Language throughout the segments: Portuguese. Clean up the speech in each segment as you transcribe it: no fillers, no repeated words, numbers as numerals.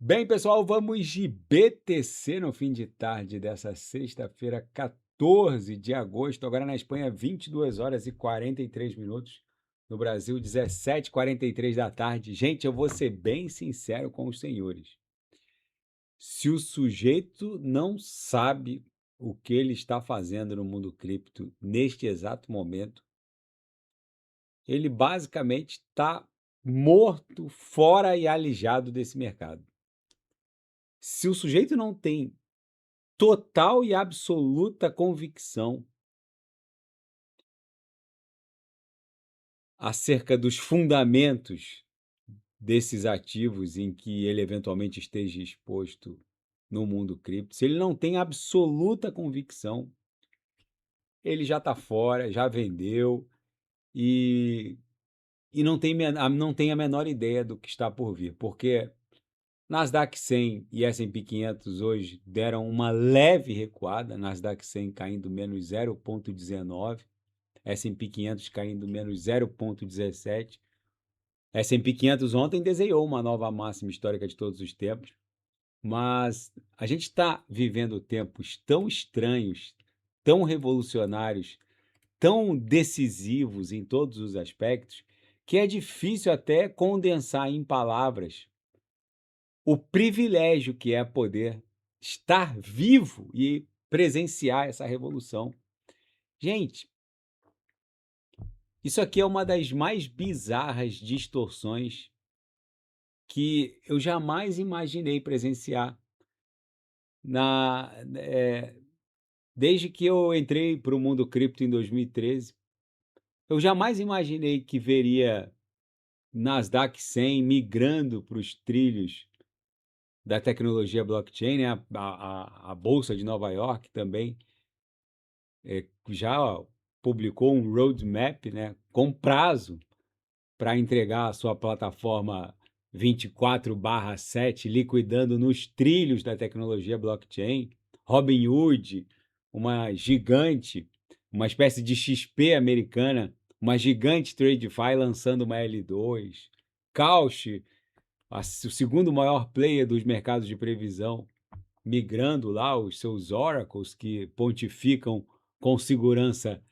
Bem, pessoal, vamos de BTC no fim de tarde dessa sexta-feira, 14 de agosto. Agora na Espanha, 22 horas e 43 minutos. No Brasil, 17h43 da tarde. Gente, eu vou ser bem sincero com os senhores. Se o sujeito não sabe o que ele está fazendo no mundo cripto neste exato momento, ele basicamente está morto, fora e alijado desse mercado. Se o sujeito não tem total e absoluta convicção acerca dos fundamentos desses ativos em que ele eventualmente esteja exposto no mundo cripto. Se ele não tem absoluta convicção, ele já está fora, já vendeu e, não tem a menor ideia do que está por vir, porque Nasdaq 100 e S&P 500 hoje deram uma leve recuada, Nasdaq 100 caindo menos 0,19, S&P 500 caindo menos 0,17. S&P 500 ontem desenhou uma nova máxima histórica de todos os tempos, mas a gente está vivendo tempos tão estranhos, tão revolucionários, tão decisivos em todos os aspectos, que é difícil até condensar em palavras o privilégio que é poder estar vivo e presenciar essa revolução. Gente, isso aqui é uma das mais bizarras distorções que eu jamais imaginei presenciar na, desde que eu entrei para o mundo cripto em 2013. Eu jamais imaginei que veria Nasdaq 100 migrando para os trilhos da tecnologia blockchain, né? A Bolsa de Nova York também já publicou um roadmap, né, com prazo para entregar a sua plataforma 24/7, liquidando nos trilhos da tecnologia blockchain. Robinhood, uma gigante, uma espécie de XP americana, uma gigante TradeFi lançando uma L2. Cauchy, o segundo maior player dos mercados de previsão, migrando lá os seus oracles que pontificam com segurança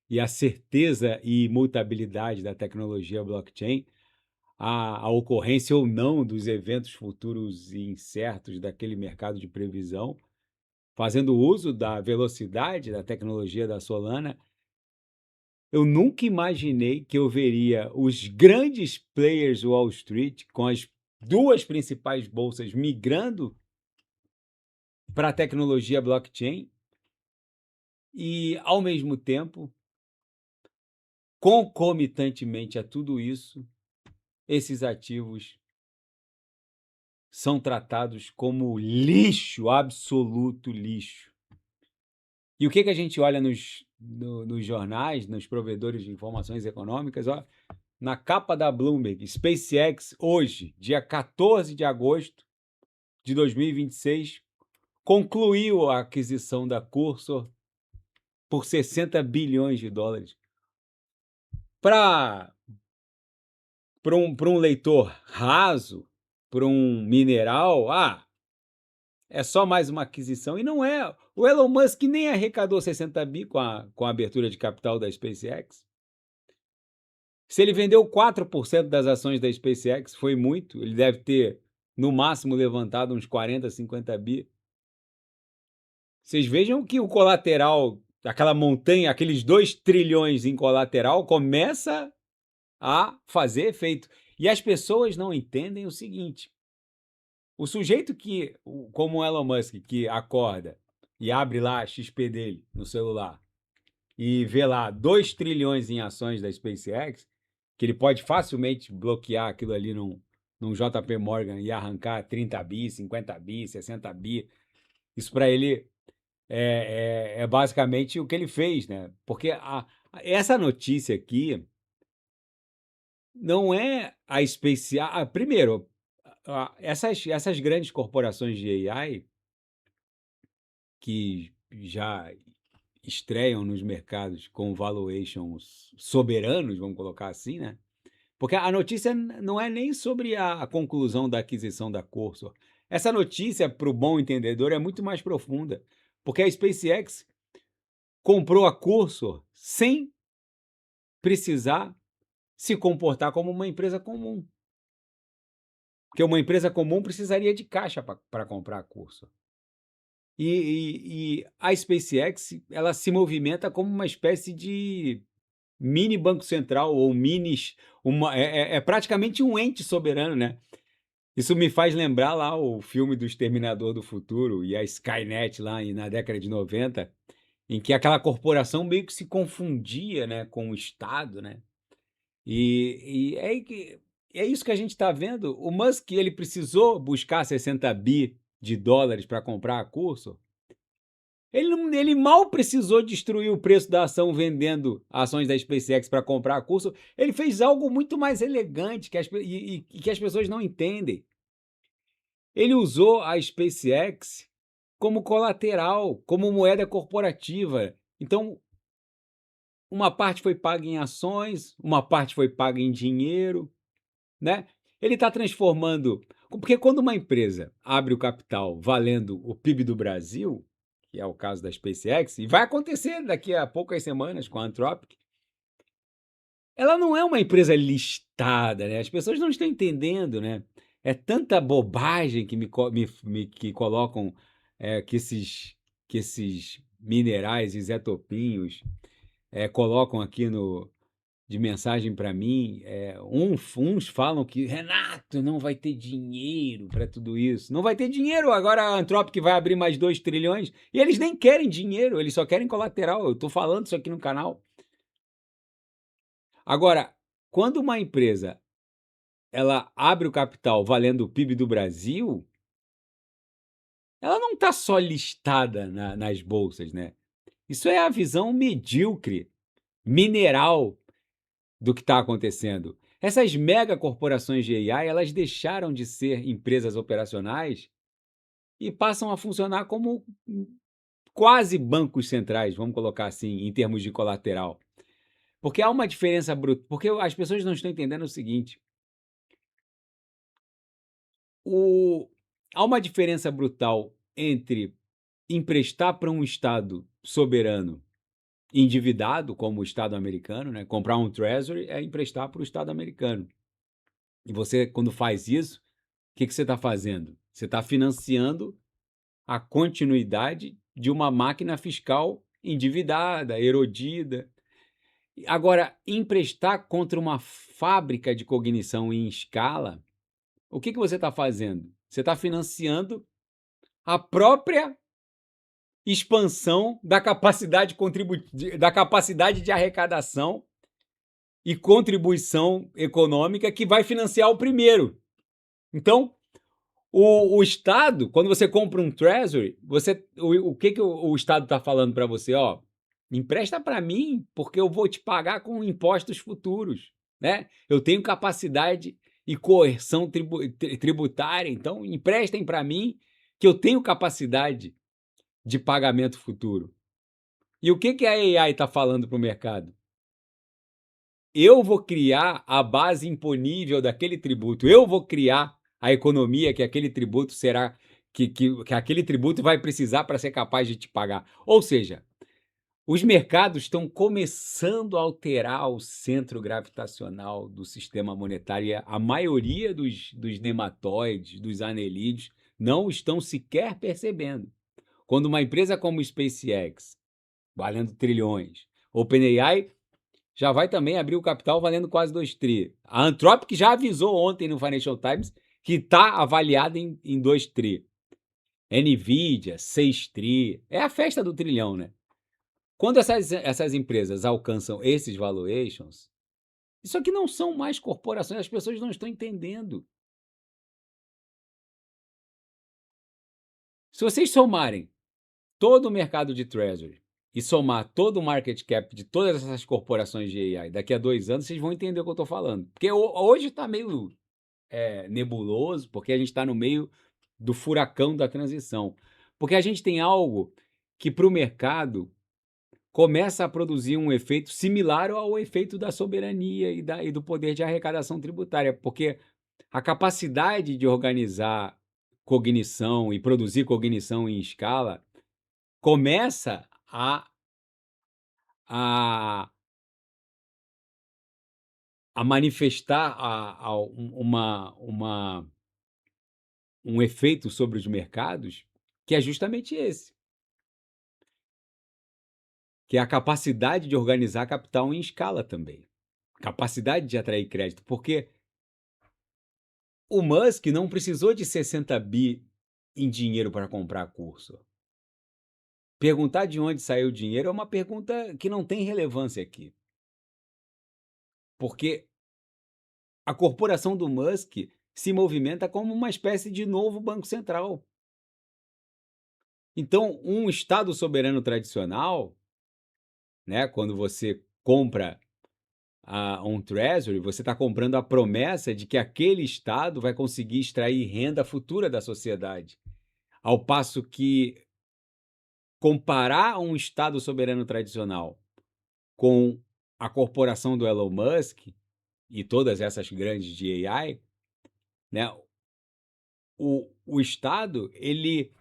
e a certeza e imutabilidade da tecnologia blockchain, a ocorrência ou não dos eventos futuros e incertos daquele mercado de previsão, fazendo uso da velocidade da tecnologia da Solana. Eu nunca imaginei que eu veria os grandes players Wall Street, com as duas principais bolsas, migrando para a tecnologia blockchain e, ao mesmo tempo, concomitantemente a tudo isso, esses ativos são tratados como lixo, absoluto lixo. E o que a gente olha nos jornais, nos provedores de informações econômicas? Ó, na capa da Bloomberg, SpaceX, hoje, dia 14 de agosto de 2026, concluiu a aquisição da Cursor por 60 bilhões de dólares. Para um leitor raso, para um mineral, é só mais uma aquisição. E não é. O Elon Musk nem arrecadou 60 bi com a abertura de capital da SpaceX. Se ele vendeu 4% das ações da SpaceX, foi muito. Ele deve ter, no máximo, levantado uns 40, 50 bi. Vocês vejam que o colateral, aquela montanha, aqueles 2 trilhões em colateral, começa a fazer efeito. E as pessoas não entendem o seguinte: o sujeito que, como o Elon Musk, que acorda e abre lá a XP dele no celular e vê lá 2 trilhões em ações da SpaceX, que ele pode facilmente bloquear aquilo ali num JP Morgan e arrancar 30 bi, 50 bi, 60 bi. Isso para ele é basicamente o que ele fez, né? Porque essa notícia aqui não é a especial. Primeiro, essas grandes corporações de AI que já estreiam nos mercados com valuations soberanos, vamos colocar assim, né? Porque a notícia não é nem sobre a conclusão da aquisição da Cursor. Essa notícia, para o bom entendedor, é muito mais profunda, porque a SpaceX comprou a Cursor sem precisar se comportar como uma empresa comum. Porque uma empresa comum precisaria de caixa para comprar a Cursor. E a SpaceX, ela se movimenta como uma espécie de mini banco central ou é praticamente um ente soberano, né? Isso me faz lembrar lá o filme do Exterminador do Futuro e a Skynet lá na década de 90, em que aquela corporação meio que se confundia, né, com o Estado, né? É isso que a gente está vendo. O Musk, ele precisou buscar 60 bi de dólares para comprar a Cursor. Ele mal precisou destruir o preço da ação vendendo ações da SpaceX para comprar a Cursor. Ele fez algo muito mais elegante e que as pessoas não entendem. Ele usou a SpaceX como colateral, como moeda corporativa. Então, uma parte foi paga em ações, uma parte foi paga em dinheiro, né? Ele está transformando. Porque quando uma empresa abre o capital valendo o PIB do Brasil, que é o caso da SpaceX, e vai acontecer daqui a poucas semanas com a Anthropic, ela não é uma empresa listada, né? As pessoas não estão entendendo, né? É tanta bobagem que que colocam que esses minerais isotopinhos colocam aqui de mensagem para mim. Uns falam que Renato não vai ter dinheiro para tudo isso. Não vai ter dinheiro. Agora a Anthropic vai abrir mais 2 trilhões e eles nem querem dinheiro, eles só querem colateral. Eu estou falando isso aqui no canal. Agora, quando uma empresa ela abre o capital valendo o PIB do Brasil, ela não está só listada nas bolsas, né? Isso é a visão medíocre, mineral do que está acontecendo. Essas mega corporações de AI, elas deixaram de ser empresas operacionais e passam a funcionar como quase bancos centrais, vamos colocar assim, em termos de colateral. Porque há uma diferença bruta, porque as pessoas não estão entendendo o seguinte: O há uma diferença brutal entre emprestar para um Estado soberano endividado, como o Estado americano, né? Comprar um Treasury é emprestar para o Estado americano. E você, quando faz isso, o que você está fazendo? Você está financiando a continuidade de uma máquina fiscal endividada, erodida. Agora, emprestar contra uma fábrica de cognição em escala, o que você está fazendo? Você está financiando a própria expansão da capacidade de arrecadação e contribuição econômica que vai financiar o primeiro. Então, o Estado, quando você compra um Treasury, o que o Estado está falando para você? Ó, empresta para mim, porque eu vou te pagar com impostos futuros, né? Eu tenho capacidade e coerção tributária, então emprestem para mim que eu tenho capacidade de pagamento futuro. E o que a AI está falando para o mercado? Eu vou criar a base imponível daquele tributo, eu vou criar a economia que aquele tributo será, que aquele tributo vai precisar para ser capaz de te pagar. Ou seja, os mercados estão começando a alterar o centro gravitacional do sistema monetário. E a maioria dos nematóides, dos anelídeos, não estão sequer percebendo. Quando uma empresa como SpaceX, valendo trilhões, OpenAI já vai também abrir o capital valendo quase 2 tri. A Anthropic já avisou ontem no Financial Times que está avaliada em 2 tri. Nvidia, 6 tri. É a festa do trilhão, né? Quando essas empresas alcançam esses valuations, isso aqui não são mais corporações, as pessoas não estão entendendo. Se vocês somarem todo o mercado de Treasury e somar todo o market cap de todas essas corporações de AI daqui a 2 anos, vocês vão entender o que eu estou falando. Porque hoje está meio nebuloso, porque a gente está no meio do furacão da transição. Porque a gente tem algo que para o mercado começa a produzir um efeito similar ao efeito da soberania e do poder de arrecadação tributária, porque a capacidade de organizar cognição e produzir cognição em escala começa a manifestar um efeito sobre os mercados, que é justamente esse, que é a capacidade de organizar capital em escala também, capacidade de atrair crédito, porque o Musk não precisou de 60 bi em dinheiro para comprar curso. Perguntar de onde saiu o dinheiro é uma pergunta que não tem relevância aqui, porque a corporação do Musk se movimenta como uma espécie de novo banco central. Então, um Estado soberano tradicional, né, quando você compra um Treasury, você está comprando a promessa de que aquele Estado vai conseguir extrair renda futura da sociedade. Ao passo que comparar um Estado soberano tradicional com a corporação do Elon Musk e todas essas grandes de AI, né, o Estado ele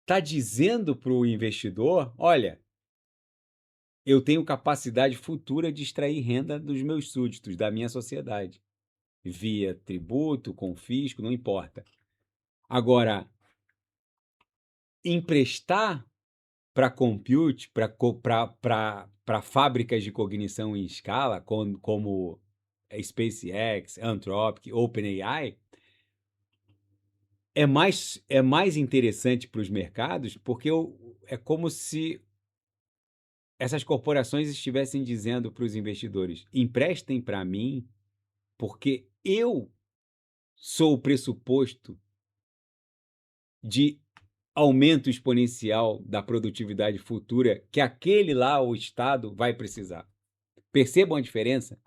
está dizendo para o investidor: olha, eu tenho capacidade futura de extrair renda dos meus súditos, da minha sociedade, via tributo, confisco, não importa. Agora, emprestar para compute, para fábricas de cognição em escala, como SpaceX, Anthropic, OpenAI, é mais interessante para os mercados, porque é como se essas corporações estivessem dizendo para os investidores: emprestem para mim, porque eu sou o pressuposto de aumento exponencial da produtividade futura que aquele lá, o Estado, vai precisar. Percebam a diferença?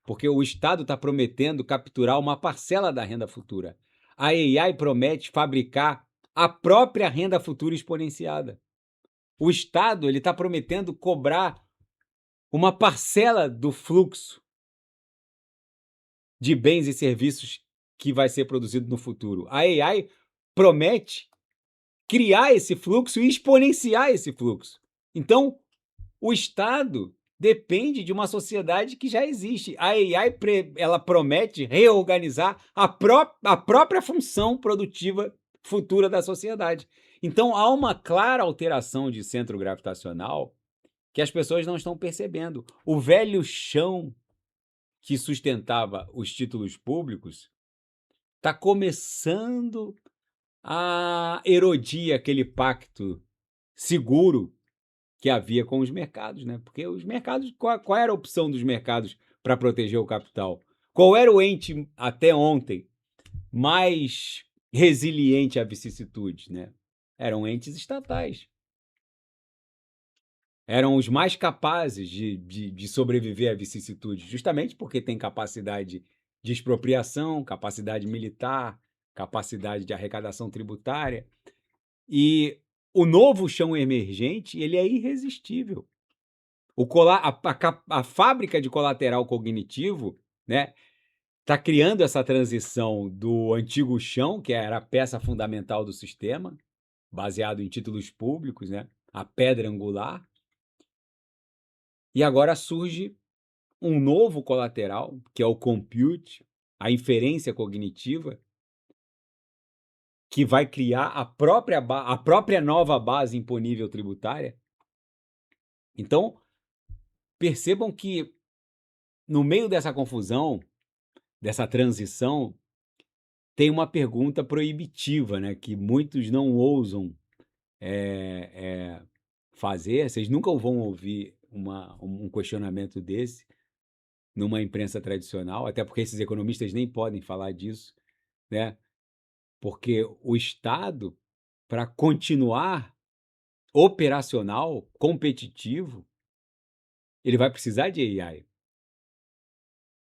Porque o Estado está prometendo capturar uma parcela da renda futura. A AI promete fabricar a própria renda futura exponenciada. O Estado está prometendo cobrar uma parcela do fluxo de bens e serviços que vai ser produzido no futuro. A AI promete criar esse fluxo e exponenciar esse fluxo. Então, o Estado depende de uma sociedade que já existe. A AI ela promete reorganizar a própria função produtiva futura da sociedade. Então, há uma clara alteração de centro gravitacional que as pessoas não estão percebendo. O velho chão que sustentava os títulos públicos está começando a erodir aquele pacto seguro que havia com os mercados, né? Porque os mercados, qual era a opção dos mercados para proteger o capital? Qual era o ente, até ontem, mais resiliente à vicissitudes, né? Eram entes estatais. Eram os mais capazes de sobreviver à vicissitude, justamente porque tem capacidade de expropriação, capacidade militar, capacidade de arrecadação tributária. E o novo chão emergente, ele é irresistível. A fábrica de colateral cognitivo, né, está criando essa transição do antigo chão, que era a peça fundamental do sistema, baseado em títulos públicos, né, a pedra angular, e agora surge um novo colateral, que é o compute, a inferência cognitiva, que vai criar a própria nova base imponível tributária. Então, percebam que no meio dessa confusão, dessa transição, tem uma pergunta proibitiva, né, que muitos não ousam fazer. Vocês nunca vão ouvir um questionamento desse numa imprensa tradicional, até porque esses economistas nem podem falar disso, né? Porque o Estado, para continuar operacional, competitivo, ele vai precisar de AI.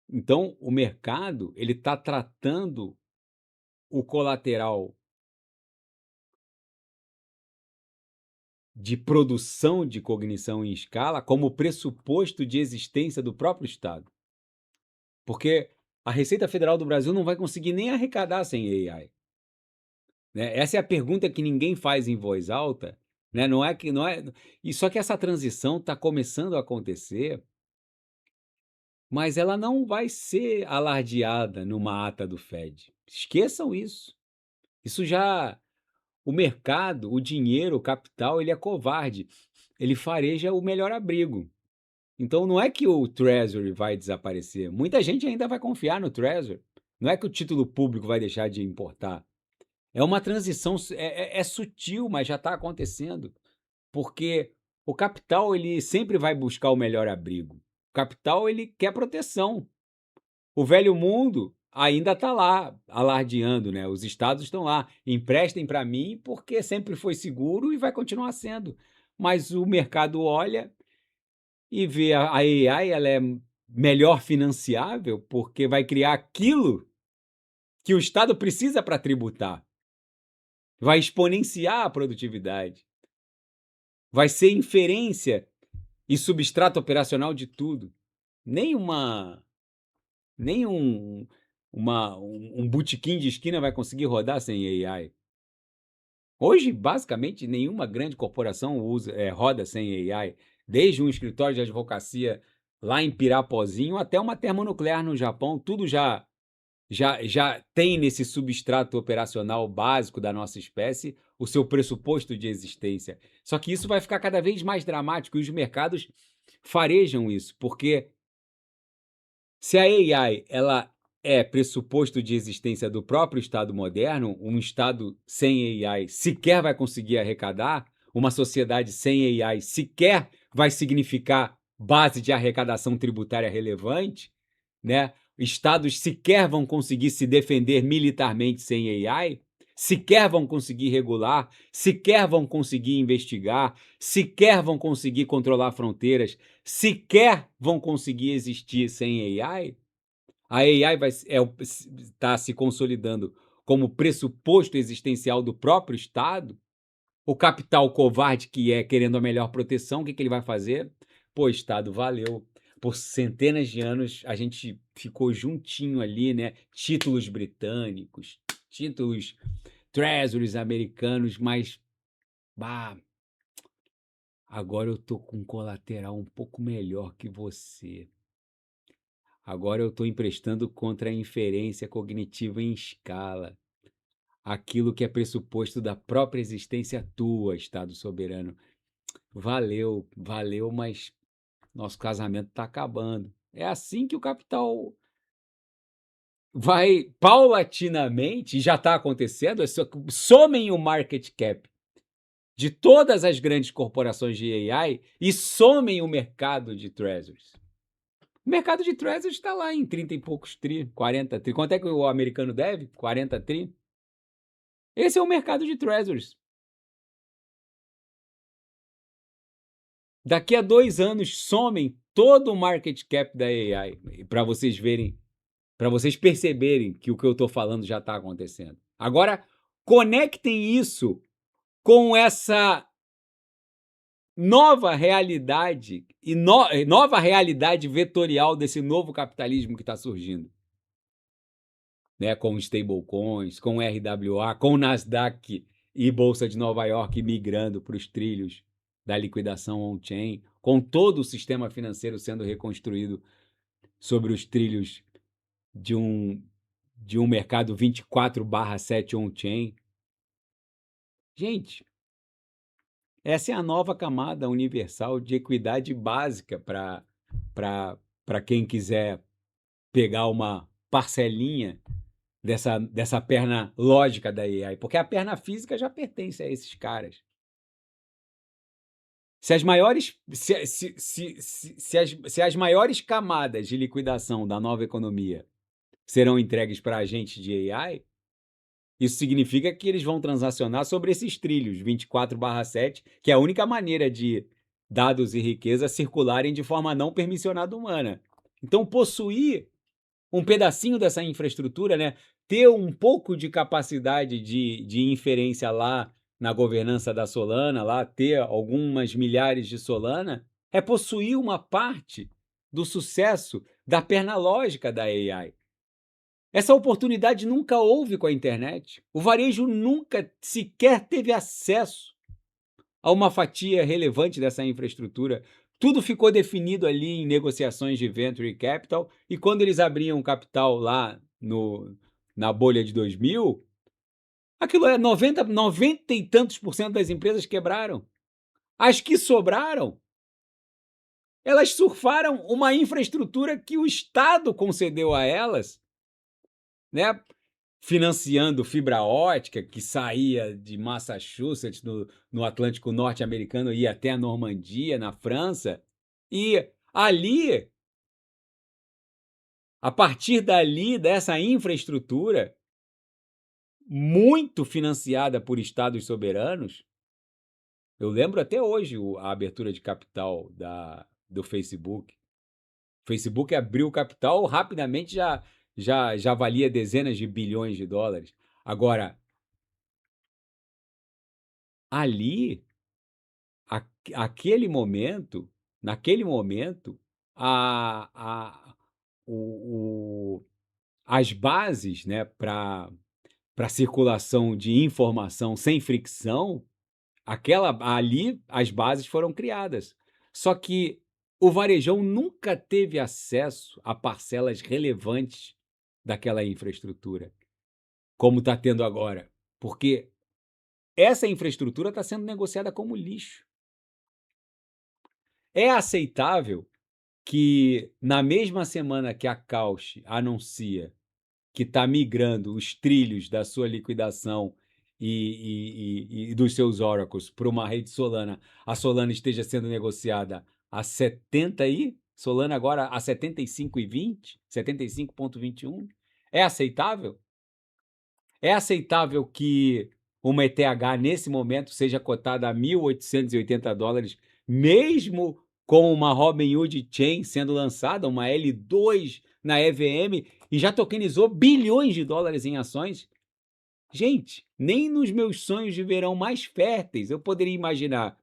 Então, o mercado ele está tratando o colateral de produção de cognição em escala como pressuposto de existência do próprio Estado. Porque a Receita Federal do Brasil não vai conseguir nem arrecadar sem AI. Né? Essa é a pergunta que ninguém faz em voz alta, né? Não é que não é. E só que essa transição está começando a acontecer, mas ela não vai ser alardeada numa ata do Fed. Esqueçam isso. Isso já o mercado, o dinheiro, o capital, ele é covarde. Ele fareja o melhor abrigo. Então não é que o Treasury vai desaparecer. Muita gente ainda vai confiar no Treasury. Não é que o título público vai deixar de importar. É uma transição, é sutil, mas já está acontecendo. Porque o capital ele sempre vai buscar o melhor abrigo. O capital ele quer proteção. O velho mundo ainda está lá, alardeando, né? Os estados estão lá, emprestem para mim porque sempre foi seguro e vai continuar sendo. Mas o mercado olha e vê a AI, ela é melhor financiável porque vai criar aquilo que o Estado precisa para tributar. Vai exponenciar a produtividade. Vai ser inferência e substrato operacional de tudo. Nem um botequim de esquina vai conseguir rodar sem AI. Hoje, basicamente, nenhuma grande corporação roda sem AI. Desde um escritório de advocacia lá em Pirapozinho até uma termonuclear no Japão, tudo já tem nesse substrato operacional básico da nossa espécie o seu pressuposto de existência. Só que isso vai ficar cada vez mais dramático e os mercados farejam isso, porque se a AI ela é pressuposto de existência do próprio Estado moderno, um Estado sem AI sequer vai conseguir arrecadar, uma sociedade sem AI sequer vai significar base de arrecadação tributária relevante, né? Estados sequer vão conseguir se defender militarmente sem AI, sequer vão conseguir regular, sequer vão conseguir investigar, sequer vão conseguir controlar fronteiras, sequer vão conseguir existir sem AI. A AI está se consolidando como pressuposto existencial do próprio Estado. O capital covarde que é querendo a melhor proteção, o que ele vai fazer? Pô, Estado, valeu. Por centenas de anos a gente ficou juntinho ali, né? Títulos britânicos, títulos treasuries americanos, mas bah, agora eu tô com um colateral um pouco melhor que você. Agora eu estou emprestando contra a inferência cognitiva em escala. Aquilo que é pressuposto da própria existência tua, Estado soberano. Valeu, valeu, mas nosso casamento está acabando. É assim que o capital vai paulatinamente, e já está acontecendo, somem o market cap de todas as grandes corporações de AI e somem o mercado de treasuries. O mercado de treasuries está lá em 30 e poucos tri, 40 tri. Quanto é que o americano deve? 40 tri. Esse é o mercado de treasuries. Daqui a 2 anos, somem todo o market cap da AI, para vocês verem, para vocês perceberem que o que eu estou falando já está acontecendo. Agora, conectem isso com essa nova realidade e nova realidade vetorial desse novo capitalismo que está surgindo, né? Com stablecoins, com RWA, com Nasdaq e Bolsa de Nova York migrando para os trilhos da liquidação on-chain, com todo o sistema financeiro sendo reconstruído sobre os trilhos de um mercado 24/7 on-chain. Gente, essa é a nova camada universal de equidade básica para quem quiser pegar uma parcelinha dessa perna lógica da AI, porque a perna física já pertence a esses caras. Se as maiores, se as maiores camadas de liquidação da nova economia serão entregues para agentes de AI, isso significa que eles vão transacionar sobre esses trilhos 24/7, que é a única maneira de dados e riqueza circularem de forma não permissionada humana. Então, possuir um pedacinho dessa infraestrutura, né, ter um pouco de capacidade de inferência lá na governança da Solana lá, ter algumas milhares de Solana, é possuir uma parte do sucesso da perna lógica da AI. Essa oportunidade nunca houve com a internet. O varejo nunca sequer teve acesso a uma fatia relevante dessa infraestrutura. Tudo ficou definido ali em negociações de venture capital, e quando eles abriam capital lá na bolha de 2000, aquilo é 90 e tantos por cento das empresas quebraram. As que sobraram, elas surfaram uma infraestrutura que o Estado concedeu a elas, né? Financiando fibra ótica que saía de Massachusetts, no Atlântico norte-americano, ia até a Normandia, na França, e ali, a partir dali, dessa infraestrutura, muito financiada por estados soberanos, eu lembro até hoje a abertura de capital do Facebook. O Facebook abriu capital, rapidamente já valia dezenas de bilhões de dólares. Agora, ali, aquele momento, naquele momento, a, a, o, as bases, né, para circulação de informação sem fricção, ali as bases foram criadas. Só que o varejão nunca teve acesso a parcelas relevantes daquela infraestrutura, como está tendo agora, porque essa infraestrutura está sendo negociada como lixo. É aceitável que, na mesma semana que a Cauchy anuncia que está migrando os trilhos da sua liquidação e dos seus oracles para uma rede Solana, a Solana esteja sendo negociada a 70 Solana agora a 75,20, 75,21. É aceitável? É aceitável que uma ETH nesse momento seja cotada a $1.880, mesmo com uma Robinhood Chain sendo lançada, uma L2 na EVM, e já tokenizou bilhões de dólares em ações? Gente, nem nos meus sonhos de verão mais férteis eu poderia imaginar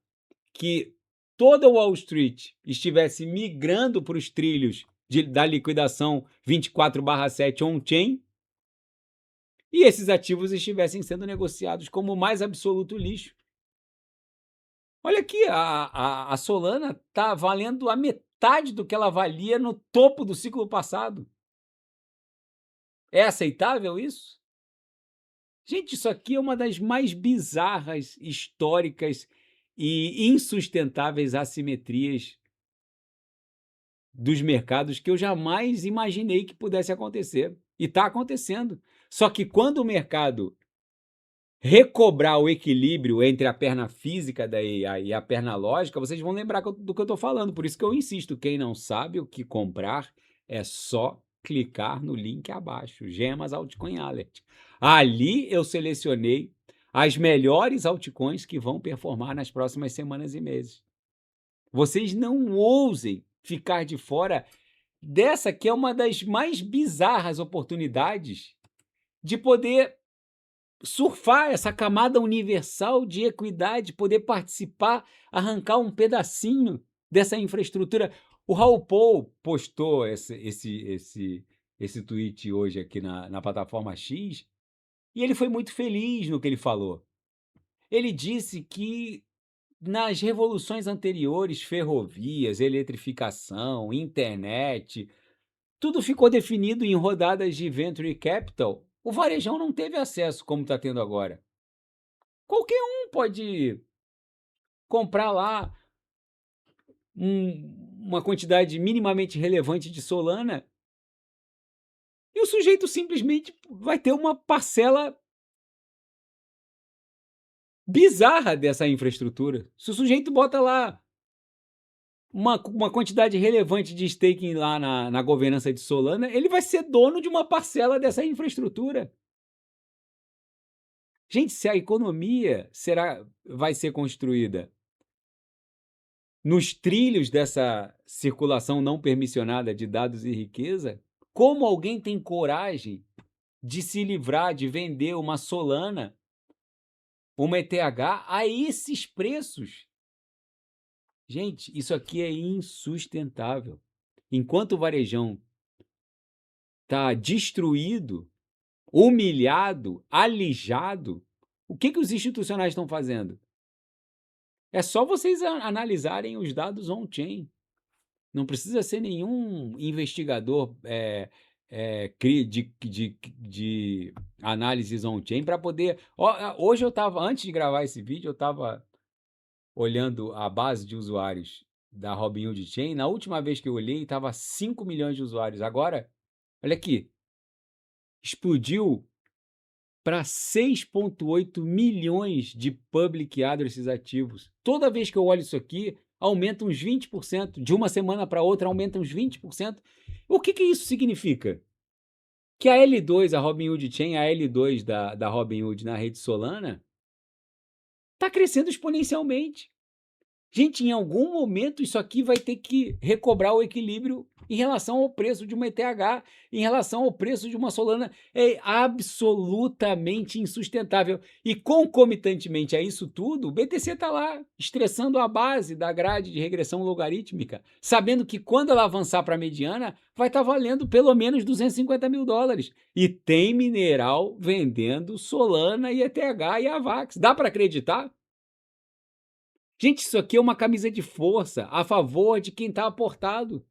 que toda Wall Street estivesse migrando para os trilhos da liquidação 24/7 on-chain, e esses ativos estivessem sendo negociados como o mais absoluto lixo. Olha aqui, a Solana está valendo a metade do que ela valia no topo do ciclo passado. É aceitável isso? Gente, isso aqui é uma das mais bizarras, históricas e insustentáveis assimetrias dos mercados que eu jamais imaginei que pudesse acontecer. E está acontecendo. Só que quando o mercado recobrar o equilíbrio entre a perna física da AI e a perna lógica, vocês vão lembrar do que eu estou falando. Por isso que eu insisto, quem não sabe o que comprar, é só clicar no link abaixo, Gemas Altcoin Alert. Ali eu selecionei as melhores altcoins que vão performar nas próximas semanas e meses. Vocês não ousem ficar de fora dessa que é uma das mais bizarras oportunidades de poder surfar essa camada universal de equidade, poder participar, arrancar um pedacinho dessa infraestrutura. O Raul Paul postou esse tweet hoje aqui na plataforma X, e ele foi muito feliz no que ele falou. Ele disse que nas revoluções anteriores, ferrovias, eletrificação, internet, tudo ficou definido em rodadas de venture capital. O varejão não teve acesso como está tendo agora. Qualquer um pode comprar lá uma quantidade minimamente relevante de Solana, e o sujeito simplesmente vai ter uma parcela bizarra dessa infraestrutura. Se o sujeito bota lá uma quantidade relevante de staking lá na governança de Solana, ele vai ser dono de uma parcela dessa infraestrutura. Gente, se a economia vai ser construída nos trilhos dessa circulação não permissionada de dados e riqueza, como alguém tem coragem de se livrar, de vender uma Solana uma ETH a esses preços. Gente, isso aqui é insustentável. Enquanto o varejão está destruído, humilhado, alijado, o que os institucionais estão fazendo? É só vocês analisarem os dados on-chain. Não precisa ser nenhum investigador de análises on-chain para poder. Hoje eu estava, antes de gravar esse vídeo, eu estava olhando a base de usuários da Robinhood Chain. Na última vez que eu olhei, estava 5 milhões de usuários. Agora, olha aqui, explodiu para 6,8 milhões de public addresses ativos. Toda vez que eu olho isso aqui, aumenta uns 20%. De uma semana para outra, aumenta uns 20%. O que isso significa? Que a L2, a Robinhood Chain, a L2 da Robinhood na rede Solana, está crescendo exponencialmente. Gente, em algum momento isso aqui vai ter que recobrar o equilíbrio em relação ao preço de uma ETH, em relação ao preço de uma Solana. É absolutamente insustentável. E concomitantemente a isso tudo, o BTC está lá, estressando a base da grade de regressão logarítmica, sabendo que quando ela avançar para a mediana, vai estar valendo pelo menos 250 mil dólares. E tem mineral vendendo Solana e ETH e AVAX. Dá para acreditar? Gente, isso aqui é uma camisa de força a favor de quem está aportado.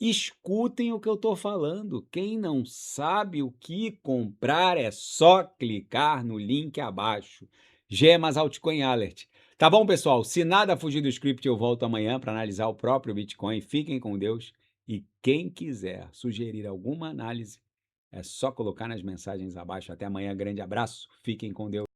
Escutem o que eu estou falando. Quem não sabe o que comprar é só clicar no link abaixo. Gemas Altcoin Alert. Tá bom, pessoal? Se nada fugir do script, eu volto amanhã para analisar o próprio Bitcoin. Fiquem com Deus. E quem quiser sugerir alguma análise, é só colocar nas mensagens abaixo. Até amanhã. Grande abraço. Fiquem com Deus.